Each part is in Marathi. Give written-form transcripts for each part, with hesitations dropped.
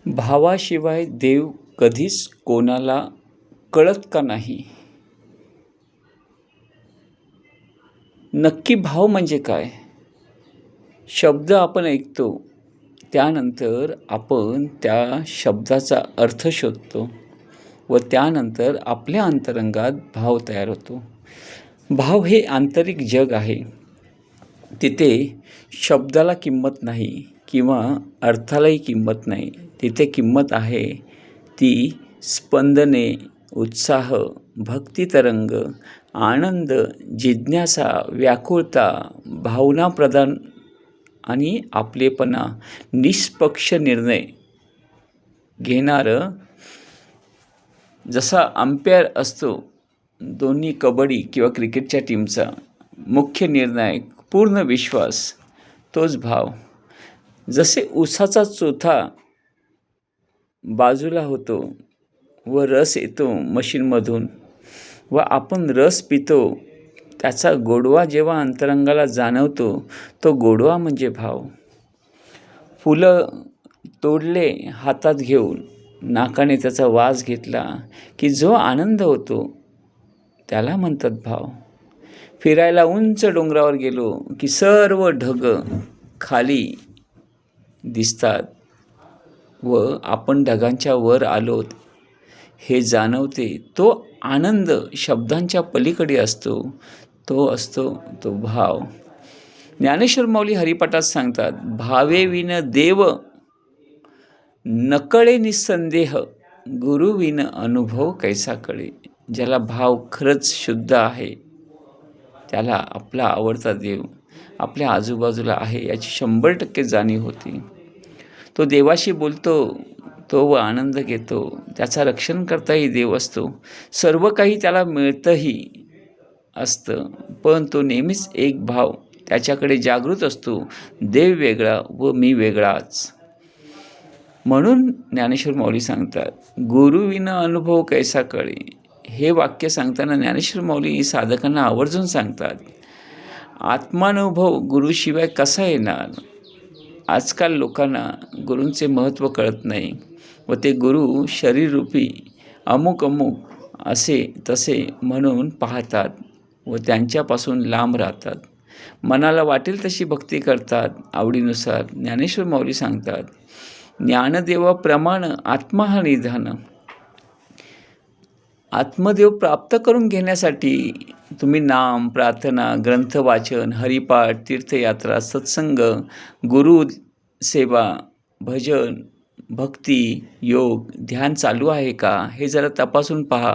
भावाशिवाय देव कधीच कोणाला कळत का नाही? नक्की भाव म्हणजे काय? शब्द आपण ऐकतो, त्यानंतर आपण त्या शब्दाचा अर्थ शोधतो व त्यानंतर आपल्या अंतरंगात भाव तयार होतो. भाव हे आंतरिक जग आहे. तिथे शब्दाला किंमत नाही किंवा अर्थालाही किंमत नाही. तिथे किंमत आहे ती स्पंदने, उत्साह, भक्तितरंग, आनंद, जिज्ञासा, व्याकुळता, भावनाप्रधान आणि आपलेपणा, निष्पक्ष निर्णय घेणारं. जसा अंपायर असतो दोन्ही कबड्डी किंवा क्रिकेटच्या टीमचा, मुख्य निर्णायक, पूर्ण विश्वास, तोच भाव. जसे ऊसाचा चोथा बाजूला होतो व रस येतो मशीनमधून व आपण रस पितो, त्याचा गोडवा जेव्हा अंतरंगाला जाणवतो, तो गोडवा म्हणजे भाव. फुलं तोडले हातात घेऊन, नाकाने त्याचा वास घेतला की जो आनंद होतो त्याला म्हणतात भाव. फिरायला उंच डोंगरावर गेलो की सर्व ढग खाली दिसतात व आपण ढगांच्या वर आलोत हे जाणवते. तो आनंद शब्दांच्या पलीकडे असतो, तो भाव. ज्ञानेश्वर माऊली हरिपाठात सांगतात, भावे विन देव नकळे निसंदेह, गुरु विन अनुभव कैसा कळे. ज्याला भाव खरंच शुद्ध आहे, त्याला आपला आवडता देव आपल्या आजूबाजूला आहे याची 100% जाणीव होती. तो देवाशी बोलतो, तो व आनंद घेतो, त्याचा रक्षण करताही देव असतो, सर्व काही त्याला मिळतंही असतं, पण तो नेहमीच एक भाव त्याच्याकडे जागृत असतो, देव वेगळा व मी वेगळाच. म्हणून ज्ञानेश्वर माऊली सांगतात, गुरुविन अनुभव कैसा कळे. हे वाक्य सांगताना ज्ञानेश्वर माऊली साधकांना आवर्जून सांगतात, आत्मानुभव गुरुशिवाय कसा येणार. आजकाल लोकांना गुरूंचे महत्त्व कळत नाही व ते गुरु शरीररूपी अमुक असे तसे म्हणून पाहतात व त्यांच्यापासून लांब राहतात. मनाला वाटेल तशी भक्ती करतात आवडीनुसार. ज्ञानेश्वर माऊली सांगतात, ज्ञानदेवाप्रमाण आत्मा हा निधान. आत्मदेव प्राप्त करून घेण्यासाठी तुम्ही नाम, प्रार्थना, ग्रंथ वाचन, हरिपाठ, तीर्थयात्रा, सत्संग, गुरु सेवा, भजन, भक्ती, योग, ध्यान चालू आहे का हे जरा तपासून पहा.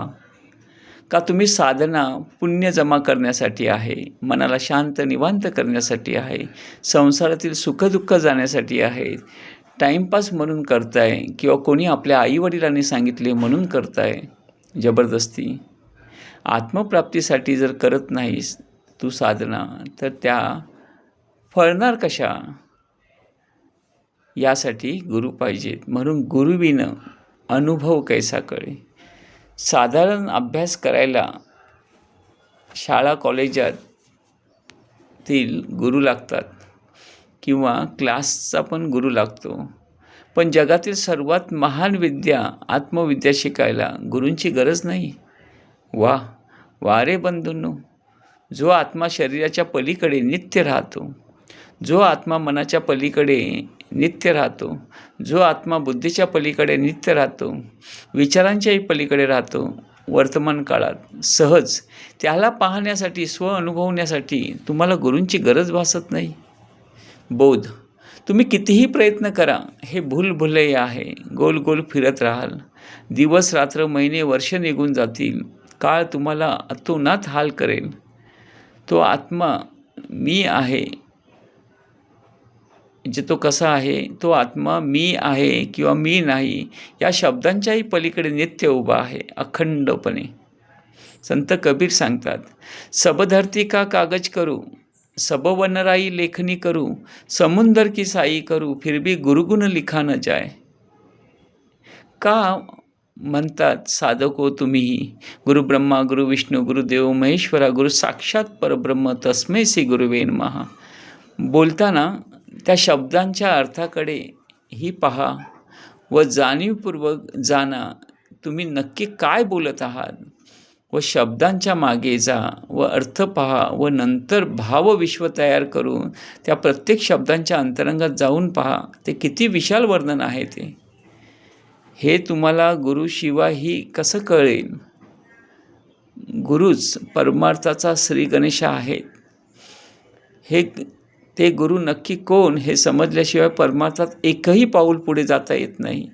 का तुम्ही साधना पुण्य जमा करण्यासाठी आहे, मनाला शांत निवांत करण्यासाठी आहे, संसारातील सुखदुःख जाण्यासाठी आहे, टाईमपास म्हणून करताय किंवा कोणी आपल्या आईवडिलांनी सांगितले म्हणून करताय जबरदस्ती. आत्मप्राप्तीसाठी जर करत नाहीस तू साधना, तर त्या फळणार कशा. यासाठी गुरु पाहिजेत. म्हणून गुरुविन अनुभव कैसा कळे. साधारण अभ्यास करायला शाळा कॉलेजातील गुरु लागतात किंवा क्लासचा पण गुरु लागतो, पण जगातील सर्वात महान विद्या आत्मविद्या शिकायला गुरूंची गरज नाही. वा रे बंधूंनो, जो आत्मा शरीराच्या पलीकडे नित्य राहतो, जो आत्मा मनाच्या पलीकडे नित्य राहतो, जो आत्मा बुद्धीच्या पलीकडे नित्य राहतो, विचारांच्याही पलीकडे राहतो, वर्तमान काळात सहज त्याला पाहण्यासाठी, अनुभवण्यासाठी तुम्हाला गुरूंची गरज भासत नाही. बोध, तुम्ही कितीही प्रयत्न करा, हे भूलभुलैया आहे. गोल गोल फिरत राहाल. दिवस रात्र, महिने, वर्ष निघून जातील. काळ तुम्हाला अतोनात हाल करेल. तो आत्मा मी आहे, म्हणजे तो कसा आहे, तो आत्मा मी आहे किंवा मी नाही या शब्दांच्याही पलीकडे नित्य उभा आहे अखंडपणे. संत कबीर सांगतात, सब धरती का कागज करू, सब वनराई लेखनी करू, समुंदर की साई करू, फिर भी गुरुगुण लिखा न जाय. का म्हणतात साधक हो तुम्हीही, गुरु ब्रह्मा गुरु विष्णू गुरुदेव महेश्वरा, गुरु साक्षात परब्रह्म तस्मै श्री गुरुवे नमः. बोलताना त्या शब्दांच्या अर्थाकडे ही पहा. व जाणीवपूर्वक जाणा तुम्ही नक्की काय बोलत आहात व शब्दांच्या मागे जा व अर्थ पहा व नंतर भावविश्व तयार करून त्या प्रत्येक शब्दांच्या अंतरंगात जाऊन पहा. ते किती विशाल वर्णन आहे ते. हे तुम्हाला गुरुशिवायही कसं कळेल? गुरुच परमार्थाचा श्री गणेश आहेत. ते गुरु नक्की कोण हे समजल्याशिवाय परमार्थात एकही पाऊल पुढे जाता येत नाही.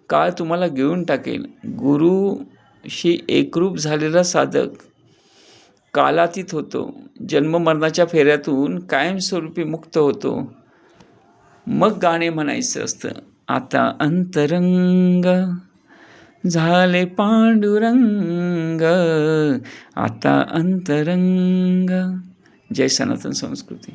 काळ तुम्हाला घेऊन टाकेल. गुरुशी एकरूप झालेला साधक कालातीत होतो. जन्ममरणाच्या फेऱ्यातून कायमस्वरूपी मुक्त होतो. मग गाणे म्हणायचं असतं, आता अंतरंग झाले पांडुरंग, आता अंतरंग. जय सनातन संस्कृती.